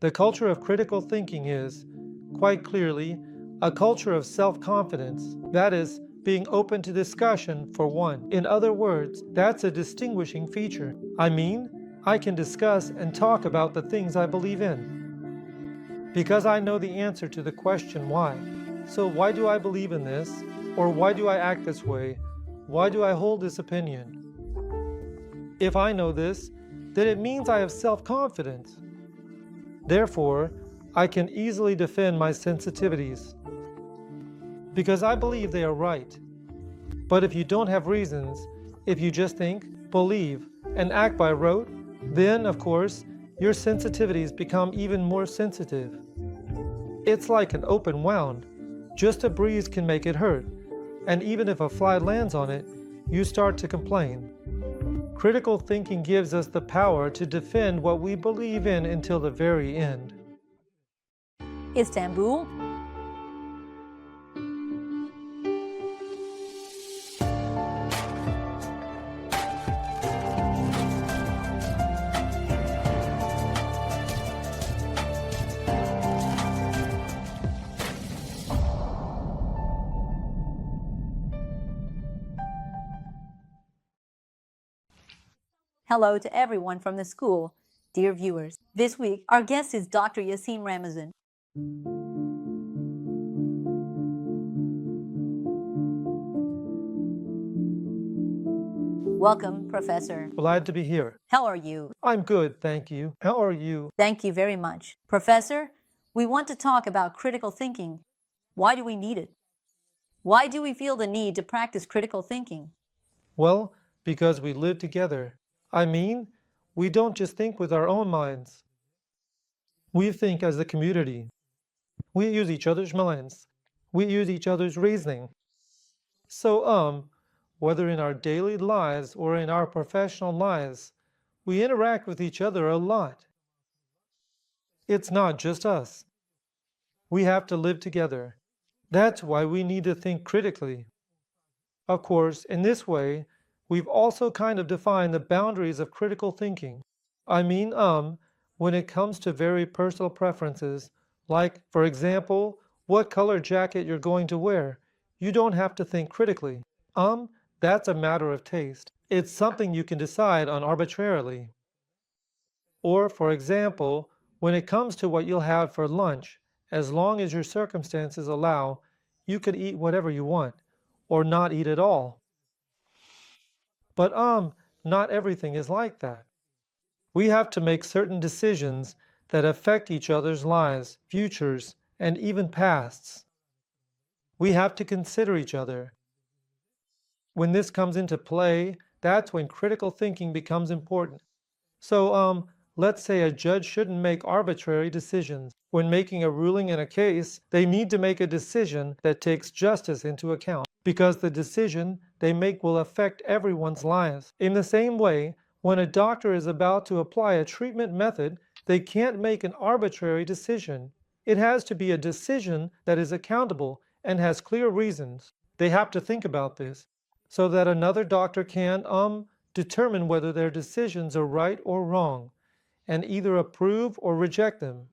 The culture of critical thinking is, quite clearly, a culture of self-confidence, that is, being open to discussion for one. In other words, that's a distinguishing feature. I mean, I can discuss and talk about the things I believe in, because I know the answer to the question why. So why do I believe in this? Or why do I act this way? Why do I hold this opinion? If I know this, then it means I have self-confidence. Therefore, I can easily defend my sensitivities, because I believe they are right. But if you don't have reasons, if you just think, believe, and act by rote, then, of course, your sensitivities become even more sensitive. It's like an open wound. Just a breeze can make it hurt, and even if a fly lands on it, you start to complain. Critical thinking gives us the power to defend what we believe in until the very end. Istanbul. Hello to everyone from the school, dear viewers. This week, our guest is Dr. Yasin Ramazan. Welcome, Professor. Glad to be here. How are you? I'm good, thank you. How are you? Thank you very much. Professor, we want to talk about critical thinking. Why do we need it? Why do we feel the need to practice critical thinking? Well, because we live together. I mean, we don't just think with our own minds. We think as a community. We use each other's minds. We use each other's reasoning. So, whether in our daily lives or in our professional lives, we interact with each other a lot. It's not just us. We have to live together. That's why we need to think critically. Of course, in this way, we've also kind of defined the boundaries of critical thinking. I mean, when it comes to very personal preferences, like, for example, what color jacket you're going to wear, you don't have to think critically. That's a matter of taste. It's something you can decide on arbitrarily. Or, for example, when it comes to what you'll have for lunch, as long as your circumstances allow, you could eat whatever you want, or not eat at all. But, not everything is like that. We have to make certain decisions that affect each other's lives, futures, and even pasts. We have to consider each other. When this comes into play, that's when critical thinking becomes important. So, let's say a judge shouldn't make arbitrary decisions. When making a ruling in a case, they need to make a decision that takes justice into account, because the decision they make will affect everyone's lives. In the same way, when a doctor is about to apply a treatment method, they can't make an arbitrary decision. It has to be a decision that is accountable and has clear reasons. They have to think about this, so that another doctor can, determine whether their decisions are right or wrong, and either approve or reject them.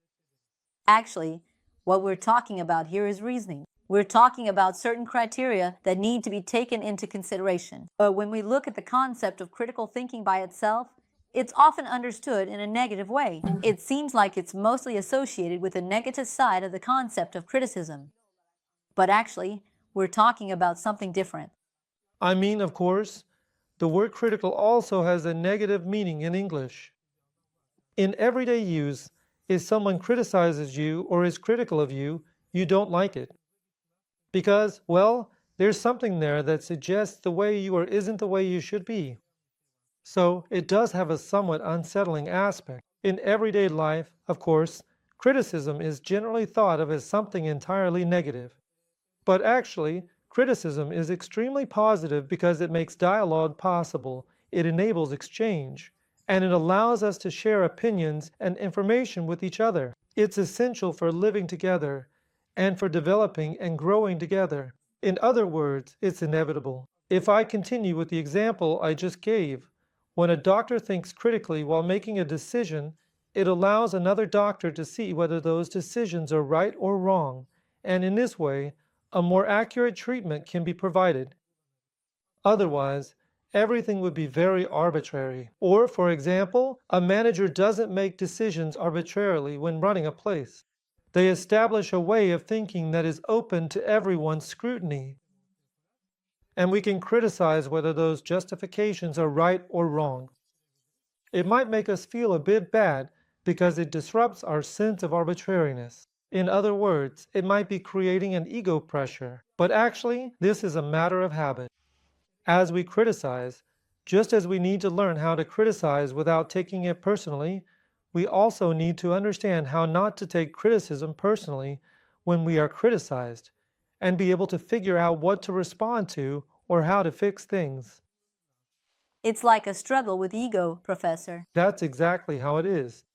Actually, what we're talking about here is reasoning. We're talking about certain criteria that need to be taken into consideration. But when we look at the concept of critical thinking by itself, it's often understood in a negative way. It seems like it's mostly associated with the negative side of the concept of criticism. But actually, we're talking about something different. I mean, of course, the word critical also has a negative meaning in English. In everyday use, if someone criticizes you or is critical of you, you don't like it. Because, well, there's something there that suggests the way you are isn't the way you should be. So it does have a somewhat unsettling aspect. In everyday life, of course, criticism is generally thought of as something entirely negative. But actually, criticism is extremely positive because it makes dialogue possible, it enables exchange, and it allows us to share opinions and information with each other. It's essential for living together and for developing and growing together. In other words, it's inevitable. If I continue with the example I just gave, when a doctor thinks critically while making a decision, It allows another doctor to see whether those decisions are right or wrong, and in this way, a more accurate treatment can be provided. Otherwise, everything would be very arbitrary. Or, for example, a manager doesn't make decisions arbitrarily when running a place. They establish a way of thinking that is open to everyone's scrutiny. And we can criticize whether those justifications are right or wrong. It might make us feel a bit bad because it disrupts our sense of arbitrariness. In other words, it might be creating an ego pressure. But actually, this is a matter of habit. As we criticize, just as we need to learn how to criticize without taking it personally, we also need to understand how not to take criticism personally when we are criticized, and be able to figure out what to respond to or how to fix things. It's like a struggle with ego, Professor. That's exactly how it is.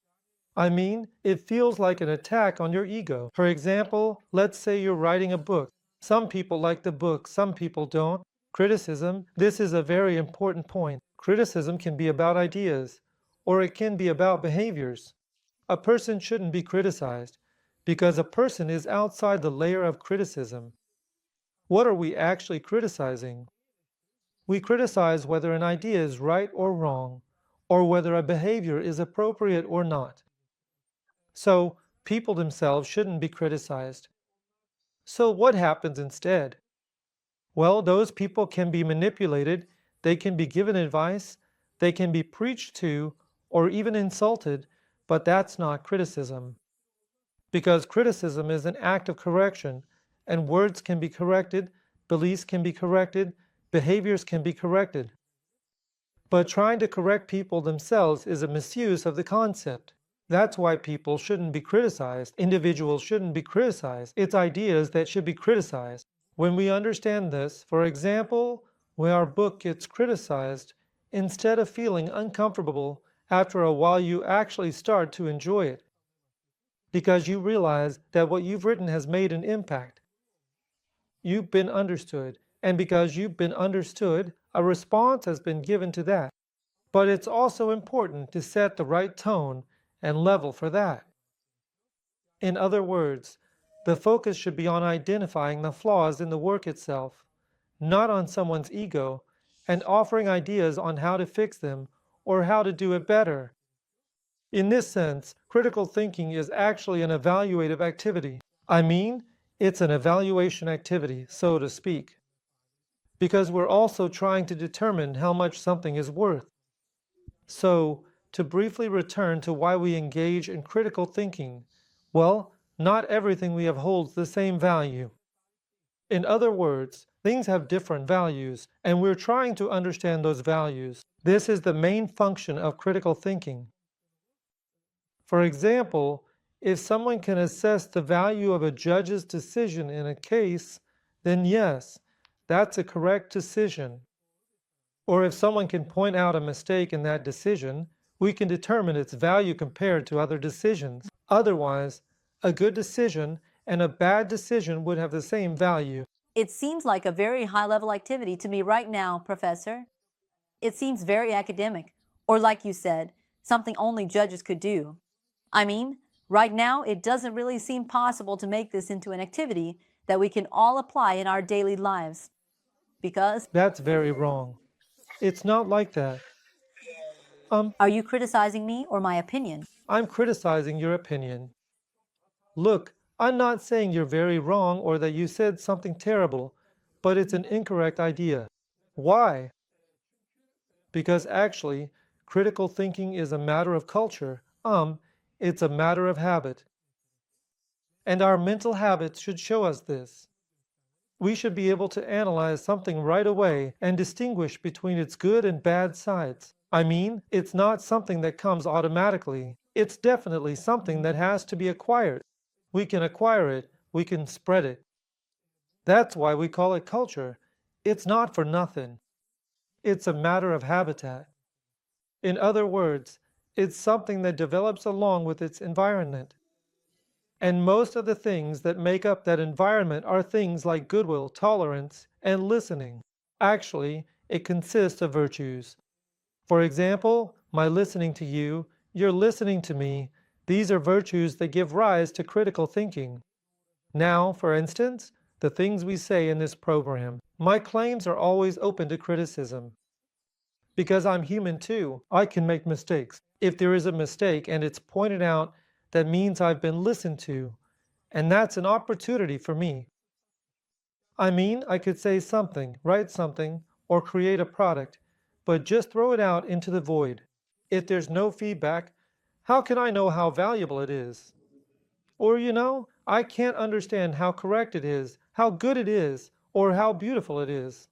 I mean, it feels like an attack on your ego. For example, let's say you're writing a book. Some people like the book, some people don't. Criticism, this is a very important point. Criticism can be about ideas, or it can be about behaviors. A person shouldn't be criticized, because a person is outside the layer of criticism. What are we actually criticizing? We criticize whether an idea is right or wrong, or whether a behavior is appropriate or not. So, people themselves shouldn't be criticized. So, what happens instead? Well, those people can be manipulated, they can be given advice, they can be preached to, or even insulted, but that's not criticism. Because criticism is an act of correction, and words can be corrected, beliefs can be corrected, behaviors can be corrected. But trying to correct people themselves is a misuse of the concept. That's why people shouldn't be criticized. Individuals shouldn't be criticized. It's ideas that should be criticized. When we understand this, for example, when our book gets criticized, instead of feeling uncomfortable, after a while you actually start to enjoy it. Because you realize that what you've written has made an impact. You've been understood, and because you've been understood, a response has been given to that. But it's also important to set the right tone and level for that. In other words, the focus should be on identifying the flaws in the work itself, not on someone's ego, and offering ideas on how to fix them or how to do it better. In this sense, critical thinking is actually an evaluative activity. I mean, it's an evaluation activity, so to speak, because we're also trying to determine how much something is worth. So, to briefly return to why we engage in critical thinking, well, not everything we have holds the same value. In other words, things have different values, and we're trying to understand those values. This is the main function of critical thinking. For example, if someone can assess the value of a judge's decision in a case, then yes, that's a correct decision. Or if someone can point out a mistake in that decision, we can determine its value compared to other decisions. Otherwise, a good decision and a bad decision would have the same value. It seems like a very high-level activity to me right now, Professor. It seems very academic, or like you said, something only judges could do. I mean, right now it doesn't really seem possible to make this into an activity that we can all apply in our daily lives. Because, That's very wrong. It's not like that. are you criticizing me or my opinion? I'm criticizing your opinion. Look, I'm not saying you're very wrong or that you said something terrible, but it's an incorrect idea. Why? Because actually, critical thinking is a matter of culture. It's a matter of habit. And our mental habits should show us this. We should be able to analyze something right away and distinguish between its good and bad sides. I mean, it's not something that comes automatically. It's definitely something that has to be acquired. We can acquire it, we can spread it. That's why we call it culture. It's not for nothing. It's a matter of habitat. In other words, it's something that develops along with its environment. And most of the things that make up that environment are things like goodwill, tolerance, and listening. Actually, it consists of virtues. For example, my listening to you You're listening to me. These are virtues that give rise to critical thinking. Now, for instance, the things we say in this program. My claims are always open to criticism. Because I'm human too, I can make mistakes. If there is a mistake and it's pointed out, that means I've been listened to, and that's an opportunity for me. I mean, I could say something, write something, or create a product, but just throw it out into the void. If there's no feedback, how can I know how valuable it is? Or, I can't understand how correct it is, how good it is, or how beautiful it is.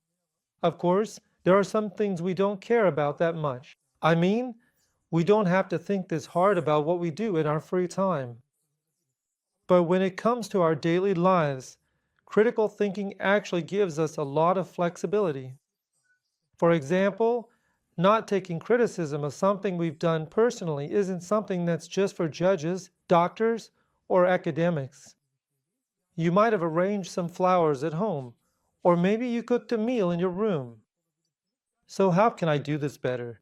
Of course, there are some things we don't care about that much. I mean, we don't have to think this hard about what we do in our free time. But when it comes to our daily lives, critical thinking actually gives us a lot of flexibility. For example, not taking criticism of something we've done personally isn't something that's just for judges, doctors, or academics. You might have arranged some flowers at home, or maybe you cooked a meal in your room. So how can I do this better?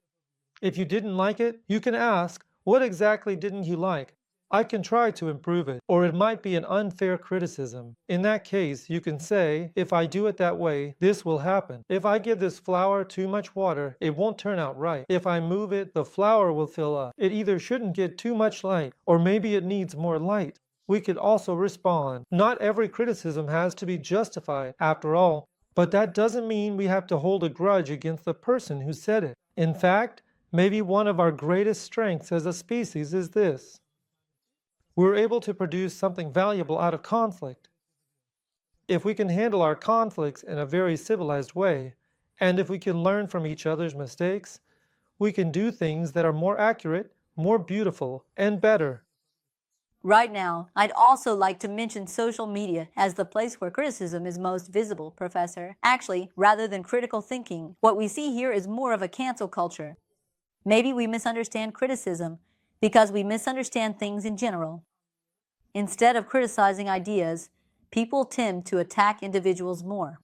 If you didn't like it, you can ask, what exactly didn't you like? I can try to improve it. Or it might be an unfair criticism. In that case, you can say, if I do it that way, this will happen. If I give this flower too much water, it won't turn out right. If I move it, the flower will fill up. It either shouldn't get too much light, or maybe it needs more light. We could also respond, not every criticism has to be justified, after all, but that doesn't mean we have to hold a grudge against the person who said it. In fact, maybe one of our greatest strengths as a species is this. We're able to produce something valuable out of conflict. If we can handle our conflicts in a very civilized way, and if we can learn from each other's mistakes, we can do things that are more accurate, more beautiful, and better. Right now, I'd also like to mention social media as the place where criticism is most visible, Professor. Actually, rather than critical thinking, what we see here is more of a cancel culture. Maybe we misunderstand criticism because we misunderstand things in general. Instead of criticizing ideas, people tend to attack individuals more.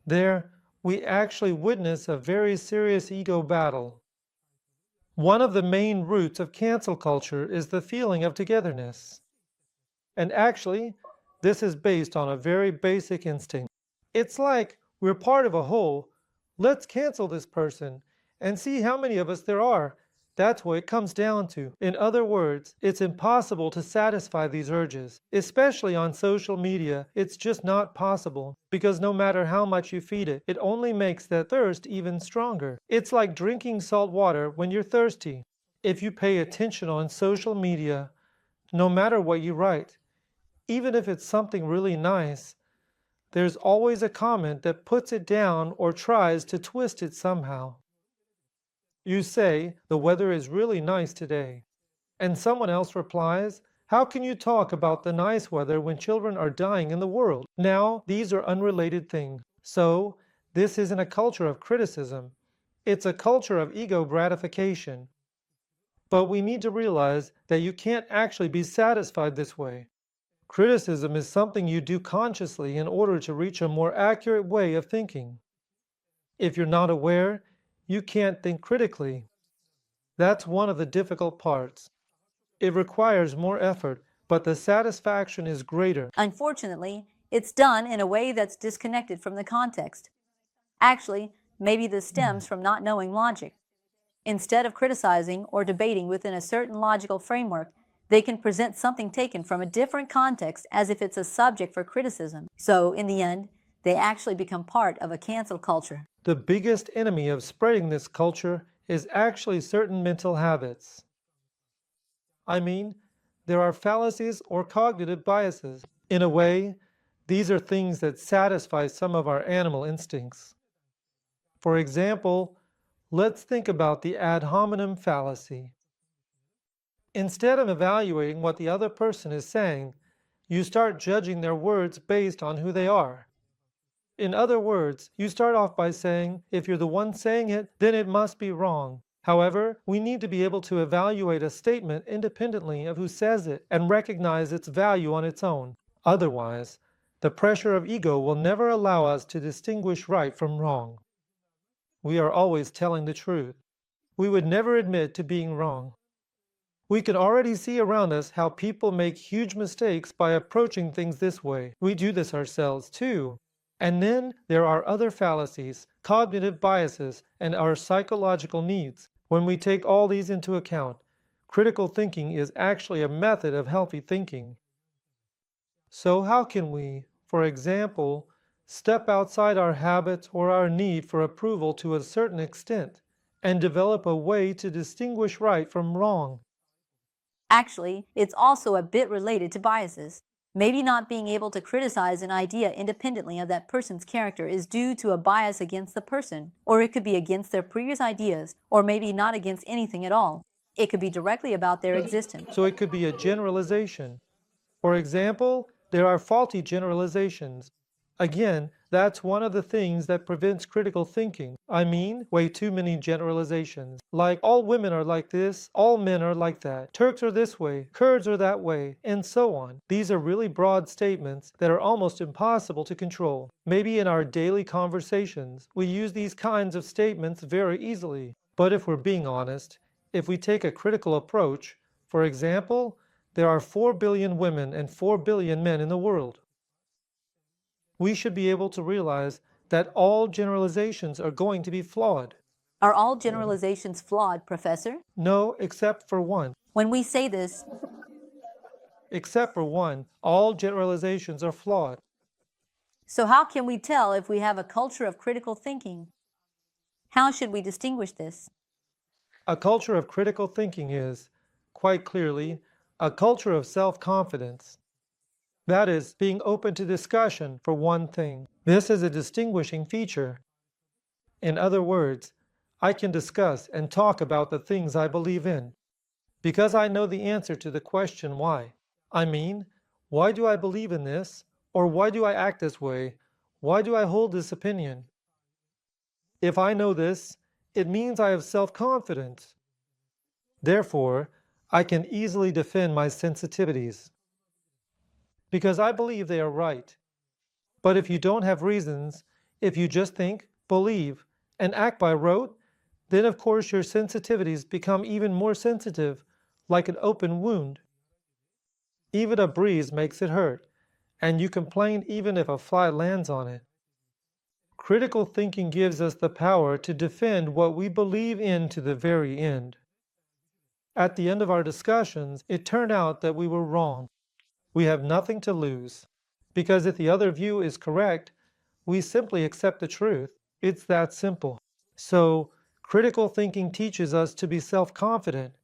There, we actually witness a very serious ego battle. One of the main roots of cancel culture is the feeling of togetherness. And actually, this is based on a very basic instinct. It's like we're part of a whole. Let's cancel this person and see how many of us there are. That's what it comes down to. In other words, it's impossible to satisfy these urges. Especially on social media, it's just not possible. Because no matter how much you feed it, it only makes that thirst even stronger. It's like drinking salt water when you're thirsty. If you pay attention on social media, no matter what you write, even if it's something really nice, there's always a comment that puts it down or tries to twist it somehow. You say, the weather is really nice today. And someone else replies, how can you talk about the nice weather when children are dying in the world? Now, these are unrelated things. So, this isn't a culture of criticism. It's a culture of ego gratification. But we need to realize that you can't actually be satisfied this way. Criticism is something you do consciously in order to reach a more accurate way of thinking. If you're not aware, you can't think critically. That's one of the difficult parts. It requires more effort, but the satisfaction is greater. Unfortunately, it's done in a way that's disconnected from the context. Actually, maybe this stems from not knowing logic. Instead of criticizing or debating within a certain logical framework, they can present something taken from a different context as if it's a subject for criticism. So, in the end, they actually become part of a cancel culture. The biggest enemy of spreading this culture is actually certain mental habits. I mean, there are fallacies or cognitive biases. In a way, these are things that satisfy some of our animal instincts. For example, let's think about the ad hominem fallacy. Instead of evaluating what the other person is saying, you start judging their words based on who they are. In other words, you start off by saying, if you're the one saying it, then it must be wrong. However, we need to be able to evaluate a statement independently of who says it and recognize its value on its own. Otherwise, the pressure of ego will never allow us to distinguish right from wrong. We are always telling the truth. We would never admit to being wrong. We can already see around us how people make huge mistakes by approaching things this way. We do this ourselves too. And then there are other fallacies, cognitive biases, and our psychological needs. When we take all these into account, critical thinking is actually a method of healthy thinking. So how can we, for example, step outside our habits or our need for approval to a certain extent and develop a way to distinguish right from wrong? Actually, it's also a bit related to biases. Maybe not being able to criticize an idea independently of that person's character is due to a bias against the person, or it could be against their previous ideas, or maybe not against anything at all. It could be directly about their existence. So it could be a generalization. For example, there are faulty generalizations. Again, that's one of the things that prevents critical thinking. I mean, way too many generalizations. Like, all women are like this, all men are like that, Turks are this way, Kurds are that way, and so on. These are really broad statements that are almost impossible to control. Maybe in our daily conversations, we use these kinds of statements very easily. But if we're being honest, if we take a critical approach, for example, there are 4 billion women and 4 billion men in the world. We should be able to realize that all generalizations are going to be flawed. Are all generalizations flawed, Professor? No, except for one. When we say this, Except for one, all generalizations are flawed. so how can we tell if we have a culture of critical thinking? How should we distinguish this? A culture of critical thinking is, quite clearly, a culture of self-confidence. That is, being open to discussion for one thing. This is a distinguishing feature. In other words, I can discuss and talk about the things I believe in, because I know the answer to the question why. I mean, why do I believe in this? Or why do I act this way? Why do I hold this opinion? If I know this, it means I have self-confidence. Therefore, I can easily defend my sensitivities, because I believe they are right. But if you don't have reasons, if you just think, believe, and act by rote, then of course your sensitivities become even more sensitive, like an open wound. Even a breeze makes it hurt, and you complain even if a fly lands on it. Critical thinking gives us the power to defend what we believe in to the very end. At the end of our discussions, it turned out that we were wrong. We have nothing to lose, because if the other view is correct, we simply accept the truth. It's that simple. So, critical thinking teaches us to be self-confident,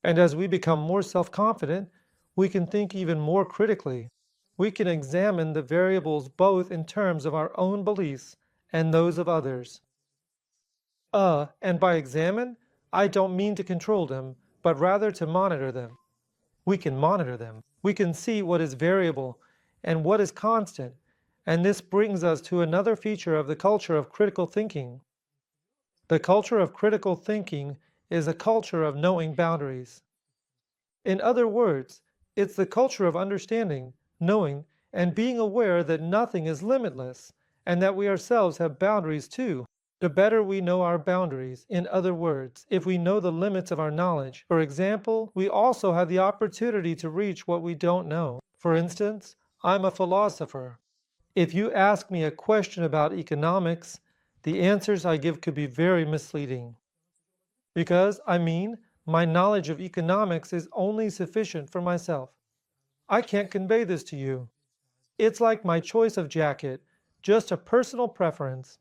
and as we become more self-confident, we can think even more critically. We can examine the variables both in terms of our own beliefs and those of others. And by examine, I don't mean to control them, but rather to monitor them. We can monitor them. We can see what is variable and what is constant, and this brings us to another feature of the culture of critical thinking. The culture of critical thinking is a culture of knowing boundaries. In other words, it's the culture of understanding, knowing, and being aware that nothing is limitless, and that we ourselves have boundaries too. The better we know our boundaries, in other words, if we know the limits of our knowledge, for example, we also have the opportunity to reach what we don't know. For instance, I'm a philosopher. If you ask me a question about economics, the answers I give could be very misleading. Because, my knowledge of economics is only sufficient for myself. I can't convey this to you. It's like my choice of jacket, just a personal preference.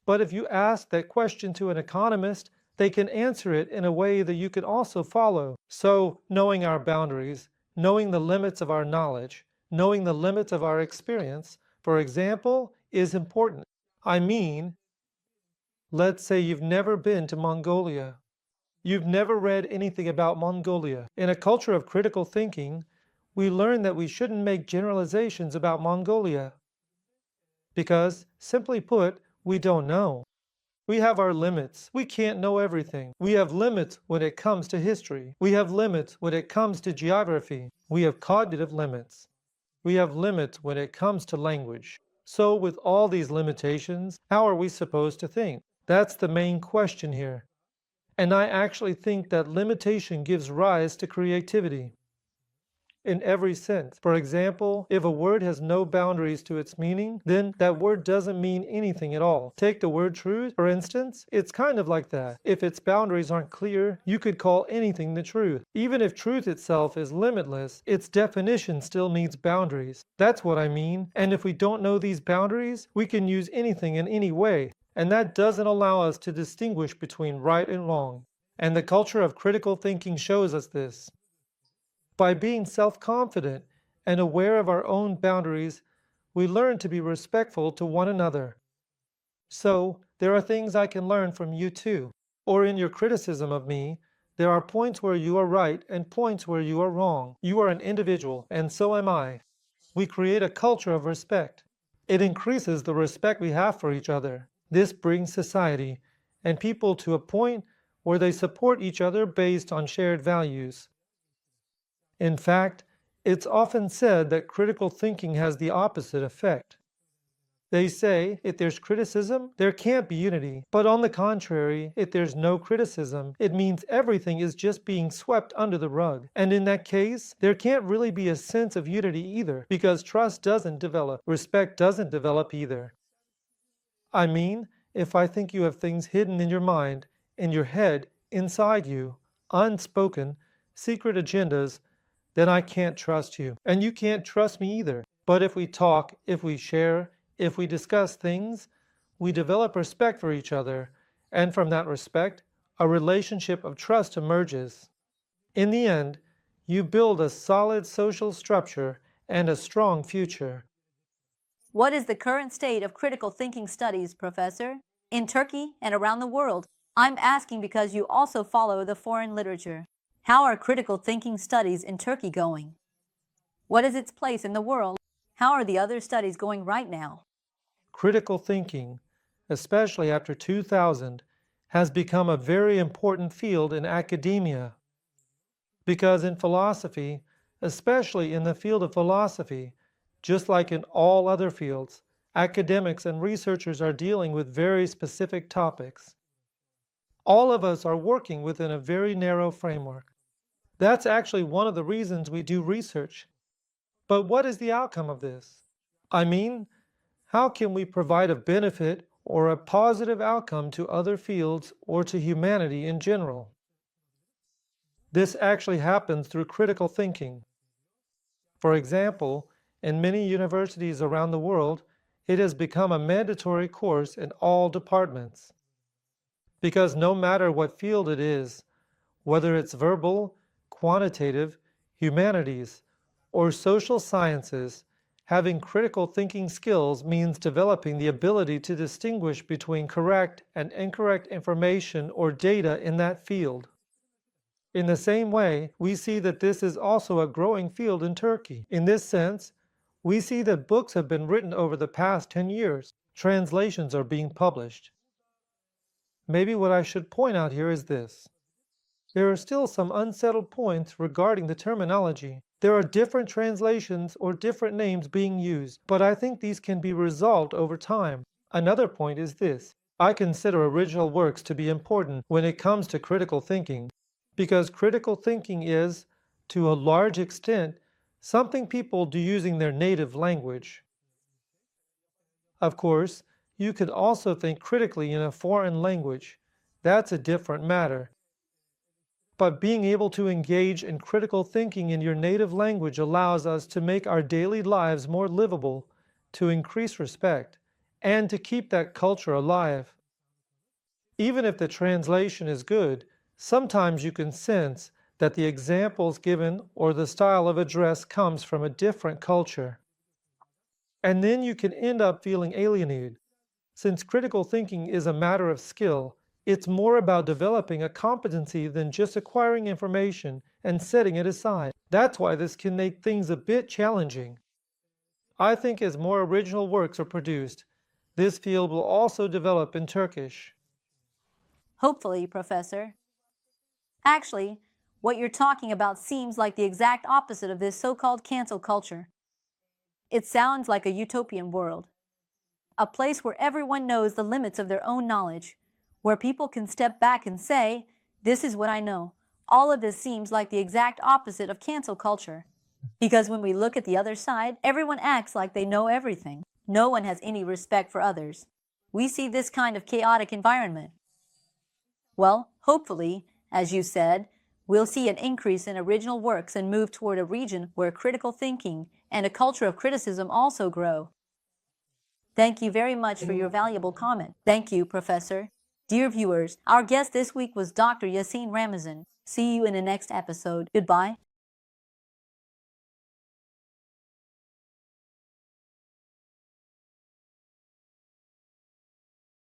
But if you ask that question to an economist, they can answer it in a way that you can also follow. So, knowing our boundaries, knowing the limits of our knowledge, knowing the limits of our experience, for example, is important. Let's say you've never been to Mongolia. You've never read anything about Mongolia. In a culture of critical thinking, we learn that we shouldn't make generalizations about Mongolia. Because, simply put, we don't know. We have our limits. We can't know everything. We have limits when it comes to history. We have limits when it comes to geography. We have cognitive limits. We have limits when it comes to language. So with all these limitations, how are we supposed to think? That's the main question here. And I actually think that limitation gives rise to creativity in every sense. For example, if a word has no boundaries to its meaning, then that word doesn't mean anything at all. Take the word truth, for instance. It's kind of like that. If its boundaries aren't clear, you could call anything the truth. Even if truth itself is limitless, its definition still needs boundaries. That's what I mean. And if we don't know these boundaries, we can use anything in any way. And that doesn't allow us to distinguish between right and wrong. And the culture of critical thinking shows us this. By being self-confident and aware of our own boundaries, we learn to be respectful to one another. So, there are things I can learn from you too. Or in your criticism of me, there are points where you are right and points where you are wrong. You are an individual, and so am I. We create a culture of respect. It increases the respect we have for each other. This brings society and people to a point where they support each other based on shared values. In fact, it's often said that critical thinking has the opposite effect. They say if there's criticism, there can't be unity. But on the contrary, if there's no criticism, it means everything is just being swept under the rug. And in that case, there can't really be a sense of unity either, because trust doesn't develop, respect doesn't develop either. I mean, if I think you have things hidden in your mind, in your head, inside you, unspoken, secret agendas, then I can't trust you. And you can't trust me either. But if we talk, if we share, if we discuss things, we develop respect for each other. And from that respect, a relationship of trust emerges. In the end, you build a solid social structure and a strong future. What is the current state of critical thinking studies, Professor? In Turkey and around the world. I'm asking because you also follow the foreign literature. How are critical thinking studies in Turkey going? What is its place in the world? How are the other studies going right now? Critical thinking, especially after 2000, has become a very important field in academia. Because in philosophy, especially in the field of philosophy, just like in all other fields, academics and researchers are dealing with very specific topics. All of us are working within a very narrow framework. That's actually one of the reasons we do research. But what is the outcome of this? I mean, how can we provide a benefit or a positive outcome to other fields or to humanity in general? This actually happens through critical thinking. For example, in many universities around the world, it has become a mandatory course in all departments. Because no matter what field it is, whether it's verbal, quantitative, humanities, or social sciences, having critical thinking skills means developing the ability to distinguish between correct and incorrect information or data in that field. In the same way, we see that this is also a growing field in Turkey. In this sense, we see that books have been written over the past 10 years. Translations are being published. Maybe what I should point out here is this. There are still some unsettled points regarding the terminology. There are different translations or different names being used, but I think these can be resolved over time. Another point is this. I consider original works to be important when it comes to critical thinking, because critical thinking is, to a large extent, something people do using their native language. Of course, you could also think critically in a foreign language. That's a different matter. But being able to engage in critical thinking in your native language allows us to make our daily lives more livable, to increase respect, and to keep that culture alive. Even if the translation is good, sometimes you can sense that the examples given or the style of address comes from a different culture. And then you can end up feeling alienated. Since critical thinking is a matter of skill, it's more about developing a competency than just acquiring information and setting it aside. That's why this can make things a bit challenging. I think as more original works are produced, this field will also develop in Turkish. Hopefully, Professor. Actually, what you're talking about seems like the exact opposite of this so-called cancel culture. It sounds like a utopian world, a place where everyone knows the limits of their own knowledge, where people can step back and say, This is what I know. All of this seems like the exact opposite of cancel culture. Because when we look at the other side, everyone acts like they know everything. No one has any respect for others. We see this kind of chaotic environment. Well, hopefully, as you said, we'll see an increase in original works and move toward a region where critical thinking and a culture of criticism also grow. Thank you very much for your valuable comment. Thank you, Professor. Dear viewers, our guest this week was Dr. Yasin Ramazan. See you in the next episode. Goodbye.